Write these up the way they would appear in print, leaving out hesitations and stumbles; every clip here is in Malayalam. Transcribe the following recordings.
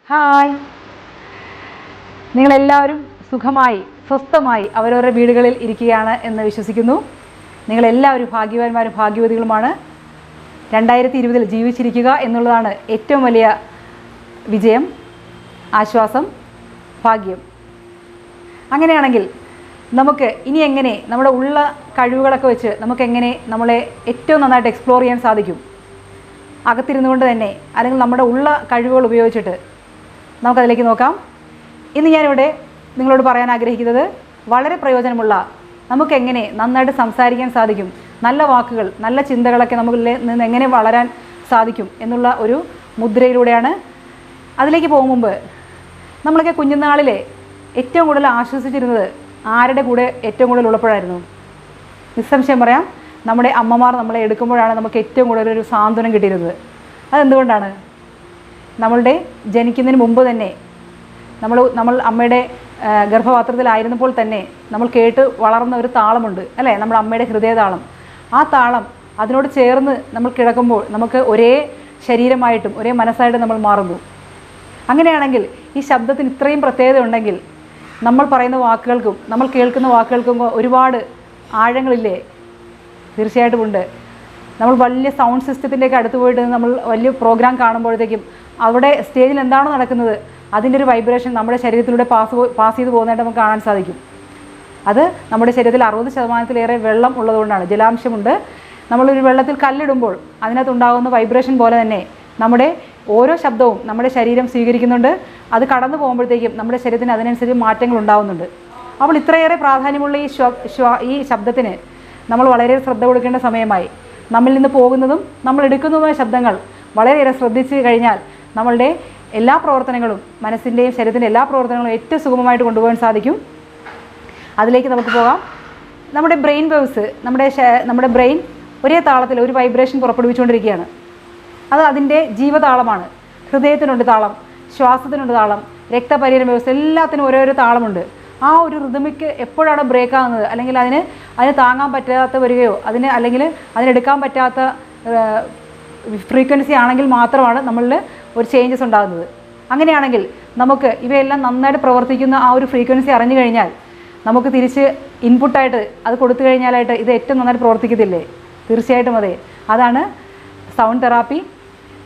ഹായ്, നിങ്ങളെല്ലാവരും സുഖമായി സ്വസ്ഥമായി അവരവരുടെ വീടുകളിൽ ഇരിക്കുകയാണ് എന്ന് വിശ്വസിക്കുന്നു. നിങ്ങളെല്ലാവരും ഭാഗ്യവാന്മാരും ഭാഗ്യവതികളുമാണ്. 2020 ജീവിച്ചിരിക്കുക എന്നുള്ളതാണ് ഏറ്റവും വലിയ വിജയം, ആശ്വാസം, ഭാഗ്യം. അങ്ങനെയാണെങ്കിൽ നമുക്ക് ഇനി എങ്ങനെ നമ്മുടെ ഉള്ള കഴിവുകളൊക്കെ വെച്ച് നമുക്കെങ്ങനെ നമ്മളെ ഏറ്റവും നന്നായിട്ട് എക്സ്പ്ലോർ ചെയ്യാൻ സാധിക്കും? അകത്തിരുന്നു കൊണ്ട് തന്നെ, അല്ലെങ്കിൽ നമ്മുടെ ഉള്ള കഴിവുകൾ ഉപയോഗിച്ചിട്ട് നമുക്കതിലേക്ക് നോക്കാം. ഇന്ന് ഞാനിവിടെ നിങ്ങളോട് പറയാൻ ആഗ്രഹിക്കുന്നത് വളരെ പ്രയോജനമുള്ള, നമുക്കെങ്ങനെ നന്നായിട്ട് സംസാരിക്കാൻ സാധിക്കും, നല്ല വാക്കുകൾ, നല്ല ചിന്തകളൊക്കെ നമുക്ക് നിന്ന് എങ്ങനെ വളരാൻ സാധിക്കും എന്നുള്ള ഒരു മുദ്രയിലൂടെയാണ്. അതിലേക്ക് പോകും മുമ്പ് നമ്മളൊക്കെ കുഞ്ഞുനാളിലെ ഏറ്റവും കൂടുതൽ ആശ്വസിച്ചിരുന്നത് ആരുടെ കൂടെ ഏറ്റവും കൂടുതൽ ഉള്ളപ്പോഴായിരുന്നു? നിസ്സംശയം പറയാം, നമ്മുടെ അമ്മമാർ നമ്മളെ എടുക്കുമ്പോഴാണ് നമുക്ക് ഏറ്റവും കൂടുതൽ ഒരു സാന്ത്വനം കിട്ടിയിരുന്നത്. അതെന്തുകൊണ്ടാണ്? നമ്മളുടെ ജനിക്കുന്നതിന് മുമ്പ് തന്നെ നമ്മൾ അമ്മയുടെ ഗർഭപാത്രത്തിലായിരുന്നപ്പോൾ തന്നെ നമ്മൾ കേട്ട് വളർന്ന ഒരു താളമുണ്ട് അല്ലേ, നമ്മുടെ അമ്മയുടെ ഹൃദയതാളം. ആ താളം അതിനോട് ചേർന്ന് നമ്മൾ കിടക്കുമ്പോൾ നമുക്ക് ഒരേ ശരീരമായിട്ടും ഒരേ മനസ്സായിട്ടും നമ്മൾ മാറുന്നു. അങ്ങനെയാണെങ്കിൽ ഈ ശബ്ദത്തിന് ഇത്രയും പ്രത്യേകത ഉണ്ടെങ്കിൽ നമ്മൾ പറയുന്ന വാക്കുകൾക്കും നമ്മൾ കേൾക്കുന്ന വാക്കുകൾക്കും ഒരുപാട് ആഴങ്ങളില്ലേ? തീർച്ചയായിട്ടും ഉണ്ട്. നമ്മൾ വലിയ സൗണ്ട് സിസ്റ്റത്തിൻ്റെയൊക്കെ അടുത്ത് പോയിട്ട് നമ്മൾ വലിയ പ്രോഗ്രാം കാണുമ്പോഴത്തേക്കും അവിടെ സ്റ്റേജിൽ എന്താണോ നടക്കുന്നത് അതിൻ്റെ ഒരു വൈബ്രേഷൻ നമ്മുടെ ശരീരത്തിലൂടെ പാസ് ചെയ്ത് പോകുന്നതായിട്ട് നമുക്ക് കാണാൻ സാധിക്കും. അത് നമ്മുടെ ശരീരത്തിൽ 60% വെള്ളം ഉള്ളതുകൊണ്ടാണ്, ജലാംശമുണ്ട്. നമ്മളൊരു വെള്ളത്തിൽ കല്ലിടുമ്പോൾ അതിനകത്തുണ്ടാകുന്ന വൈബ്രേഷൻ പോലെ തന്നെ നമ്മുടെ ഓരോ ശബ്ദവും നമ്മുടെ ശരീരം സ്വീകരിക്കുന്നുണ്ട്. അത് കടന്നു പോകുമ്പോഴത്തേക്കും നമ്മുടെ ശരീരത്തിന് അതിനനുസരിച്ച് മാറ്റങ്ങൾ ഉണ്ടാകുന്നുണ്ട്. അപ്പോൾ ഇത്രയേറെ പ്രാധാന്യമുള്ള ഈ ശബ്ദത്തിന് നമ്മൾ വളരെ ശ്രദ്ധ കൊടുക്കേണ്ട സമയമായി. നമ്മിൽ നിന്ന് പോകുന്നതും നമ്മൾ എടുക്കുന്നതുമായ ശബ്ദങ്ങൾ വളരെയേറെ ശ്രദ്ധിച്ച് കഴിഞ്ഞാൽ നമ്മളുടെ എല്ലാ പ്രവർത്തനങ്ങളും, മനസ്സിൻ്റെയും ശരീരത്തിൻ്റെ എല്ലാ പ്രവർത്തനങ്ങളും ഏറ്റവും സുഗമമായിട്ട് കൊണ്ടുപോകാൻ സാധിക്കും. അതിലേക്ക് നമുക്ക് പോകാം. നമ്മുടെ ബ്രെയിൻ വേവ്സ്, നമ്മുടെ ബ്രെയിൻ ഒരേ താളത്തിൽ ഒരു വൈബ്രേഷൻ പുറപ്പെടുവിച്ചുകൊണ്ടിരിക്കുകയാണ്. അത് അതിൻ്റെ ജീവതാളമാണ്. ഹൃദയത്തിനുണ്ട് താളം, ശ്വാസത്തിനുണ്ട് താളം, രക്തപരിചരണ വ്യവസ്ഥ എല്ലാത്തിനും ഓരോരോ താളമുണ്ട്. ആ ഒരു റിതമിക്ക് എപ്പോഴാണ് ബ്രേക്ക് ആകുന്നത്, അല്ലെങ്കിൽ അതിന് താങ്ങാൻ പറ്റാത്ത വരികയോ അല്ലെങ്കിൽ അതിനെടുക്കാൻ പറ്റാത്ത ഫ്രീക്വൻസി ആണെങ്കിൽ മാത്രമാണ് നമ്മളിൽ ഒരു ചേഞ്ചസ് ഉണ്ടാകുന്നത്. അങ്ങനെയാണെങ്കിൽ നമുക്ക് ഇവയെല്ലാം നന്നായിട്ട് പ്രവർത്തിക്കുന്ന ആ ഒരു ഫ്രീക്വൻസി അറിഞ്ഞു കഴിഞ്ഞാൽ നമുക്ക് തിരിച്ച് ഇൻപുട്ടായിട്ട് അത് കൊടുത്തു കഴിഞ്ഞാലായിട്ട് ഇത് ഏറ്റവും നന്നായിട്ട് പ്രവർത്തിക്കത്തില്ലേ? തീർച്ചയായിട്ടും അതെ. അതാണ് സൗണ്ട് തെറാപ്പി.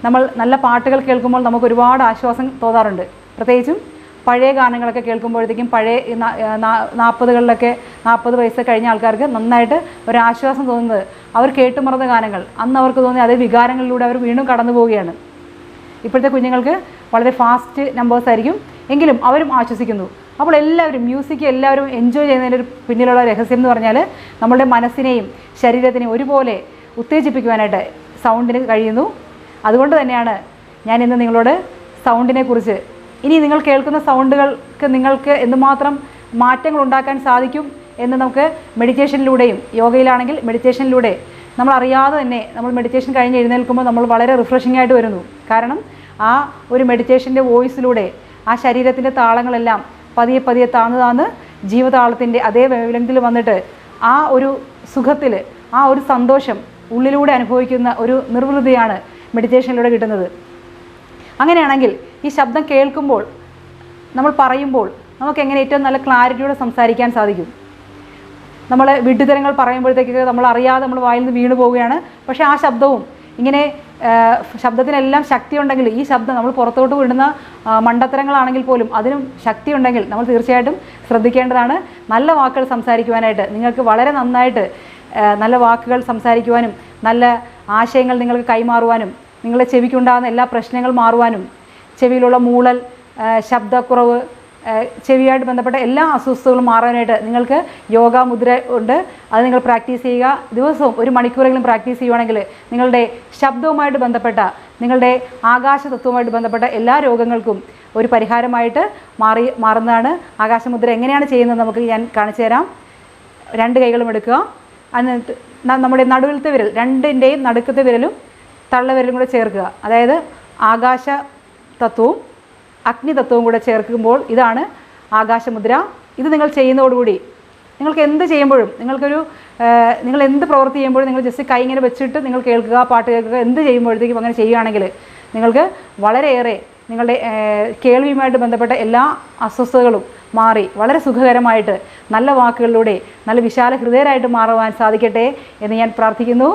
നമ്മൾ നല്ല പാട്ടുകൾ കേൾക്കുമ്പോൾ നമുക്ക് ഒരുപാട് ആശ്വാസം തോന്നാറുണ്ട്. പ്രത്യേകിച്ചും പഴയ ഗാനങ്ങളൊക്കെ കേൾക്കുമ്പോഴത്തേക്കും, പഴയ 40കളിലൊക്കെ 40 വയസ്സ് കഴിഞ്ഞ ആൾക്കാർക്ക് നന്നായിട്ട് ഒരാശ്വാസം തോന്നുന്നത് അവർ കേട്ടുമറന്ന ഗാനങ്ങൾ, അന്ന് അവർക്ക് തോന്നിയ അതേ വികാരങ്ങളിലൂടെ അവർ വീണ്ടും കടന്നു പോവുകയാണ്. ഇപ്പോഴത്തെ കുഞ്ഞുങ്ങൾക്ക് വളരെ ഫാസ്റ്റ് നമ്പേഴ്സ് ആയിരിക്കും, എങ്കിലും അവരും ആശ്വസിക്കുന്നു. അപ്പോൾ എല്ലാവരും മ്യൂസിക് എല്ലാവരും എൻജോയ് ചെയ്യുന്നതിൻ്റെ ഒരു പിന്നിലുള്ള രഹസ്യം എന്ന് പറഞ്ഞാൽ നമ്മളുടെ മനസ്സിനെയും ശരീരത്തിനെയും ഒരുപോലെ ഉത്തേജിപ്പിക്കുവാനായിട്ട് സൗണ്ടിന് കഴിയുന്നു. അതുകൊണ്ട് തന്നെയാണ് ഞാൻ ഇന്ന് നിങ്ങളോട് സൗണ്ടിനെ കുറിച്ച്, ഇനി നിങ്ങൾ കേൾക്കുന്ന സൗണ്ടുകൾക്ക് നിങ്ങൾക്ക് എന്തുമാത്രം മാറ്റങ്ങൾ ഉണ്ടാക്കാൻ സാധിക്കും എന്ന് നമുക്ക് മെഡിറ്റേഷനിലൂടെയും, യോഗയിലാണെങ്കിൽ മെഡിറ്റേഷനിലൂടെ നമ്മൾ അറിയാതെ തന്നെ നമ്മൾ മെഡിറ്റേഷൻ കഴിഞ്ഞ് എഴുന്നേൽക്കുമ്പോൾ നമ്മൾ വളരെ റിഫ്രഷിംഗ് ആയിട്ട് വരുന്നു. കാരണം ആ ഒരു മെഡിറ്റേഷൻ്റെ വോയിസിലൂടെ ആ ശരീരത്തിൻ്റെ താളങ്ങളെല്ലാം പതിയെ പതിയെ താന്ന് ജീവതാളത്തിൻ്റെ അതേ വേവ്ലെങ്തിൽ വന്നിട്ട് ആ ഒരു സുഖത്തിൽ, ആ ഒരു സന്തോഷം ഉള്ളിലൂടെ അനുഭവിക്കുന്ന ഒരു നിർവൃതിയാണ് മെഡിറ്റേഷനിലൂടെ കിട്ടുന്നത്. അങ്ങനെയാണെങ്കിൽ ഈ ശബ്ദം കേൾക്കുമ്പോൾ, നമ്മൾ പറയുമ്പോൾ നമുക്കെങ്ങനെ ഏറ്റവും നല്ല ക്ലാരിറ്റിയോടെ സംസാരിക്കാൻ സാധിക്കും? നമ്മൾ വിഡ്ഢിത്തരങ്ങൾ പറയുമ്പോഴത്തേക്കൊക്കെ നമ്മൾ അറിയാതെ നമ്മൾ വായിൽ നിന്ന് വീണു പോവുകയാണ്. പക്ഷേ ആ ശബ്ദവും ഇങ്ങനെ ശബ്ദത്തിനെല്ലാം ശക്തി ഉണ്ടെങ്കിൽ, ഈ ശബ്ദം നമ്മൾ പുറത്തോട്ട് വിടുന്ന മണ്ടത്തരങ്ങളാണെങ്കിൽ പോലും അതിനും ശക്തി ഉണ്ടെങ്കിൽ നമ്മൾ തീർച്ചയായിട്ടും ശ്രദ്ധിക്കേണ്ടതാണ്. നല്ല വാക്കുകൾ സംസാരിക്കുവാനായിട്ട് നിങ്ങൾക്ക് വളരെ നന്നായിട്ട് നല്ല വാക്കുകൾ സംസാരിക്കുവാനും നല്ല ആശയങ്ങൾ നിങ്ങൾക്ക് കൈമാറുവാനും നിങ്ങളുടെ ചെവിക്കുണ്ടാകുന്ന എല്ലാ പ്രശ്നങ്ങൾ മാറുവാനും, ചെവിയിലുള്ള മൂളൽ, ശബ്ദക്കുറവ്, ചെവിയായിട്ട് ബന്ധപ്പെട്ട എല്ലാ അസ്വസ്ഥതകളും മാറാനായിട്ട് നിങ്ങൾക്ക് യോഗ മുദ്ര ഉണ്ട്. അത് നിങ്ങൾ പ്രാക്ടീസ് ചെയ്യുക. ദിവസവും 1 മണിക്കൂറെങ്കിലും പ്രാക്ടീസ് ചെയ്യുവാണെങ്കിൽ നിങ്ങളുടെ ശബ്ദവുമായിട്ട് ബന്ധപ്പെട്ട, നിങ്ങളുടെ ആകാശതത്വവുമായിട്ട് ബന്ധപ്പെട്ട എല്ലാ രോഗങ്ങൾക്കും ഒരു പരിഹാരമായിട്ട് മാറുന്നതാണ്. ആകാശമുദ്ര എങ്ങനെയാണ് ചെയ്യുന്നത് നമുക്ക് ഞാൻ കാണിച്ചു തരാം. 2 കൈകളും എടുക്കുക. എന്നിട്ട് നമ്മുടെ നടുവിലത്തെ വിരൽ, രണ്ടിൻ്റെയും നടുക്കത്തെ വിരലും തള്ളവിരലും കൂടെ ചേർക്കുക. അതായത് ആകാശ തത്വവും അഗ്നി തത്വവും കൂടെ ചേർക്കുമ്പോൾ ഇതാണ് ആകാശമുദ്ര. ഇത് നിങ്ങൾ ചെയ്യുന്നതോടുകൂടി നിങ്ങൾക്ക് എന്ത് ചെയ്യുമ്പോഴും, നിങ്ങൾ എന്ത് പ്രവൃത്തി ചെയ്യുമ്പോഴും നിങ്ങൾ ജസ്റ്റ് കൈ ഇങ്ങനെ വെച്ചിട്ട് നിങ്ങൾ കേൾക്കുക, പാട്ട് കേൾക്കുക, എന്ത് ചെയ്യുമ്പോഴത്തേക്കും അങ്ങനെ ചെയ്യുകയാണെങ്കിൽ നിങ്ങൾക്ക് വളരെയേറെ നിങ്ങളുടെ കേൾവിയുമായിട്ട് ബന്ധപ്പെട്ട എല്ലാ അസ്വസ്ഥതകളും മാറി വളരെ സുഖകരമായിട്ട് നല്ല വാക്കുകളിലൂടെ നല്ല വിശാല ഹൃദയരായിട്ട് മാറുവാൻ സാധിക്കട്ടെ എന്ന് ഞാൻ പ്രാർത്ഥിക്കുന്നു.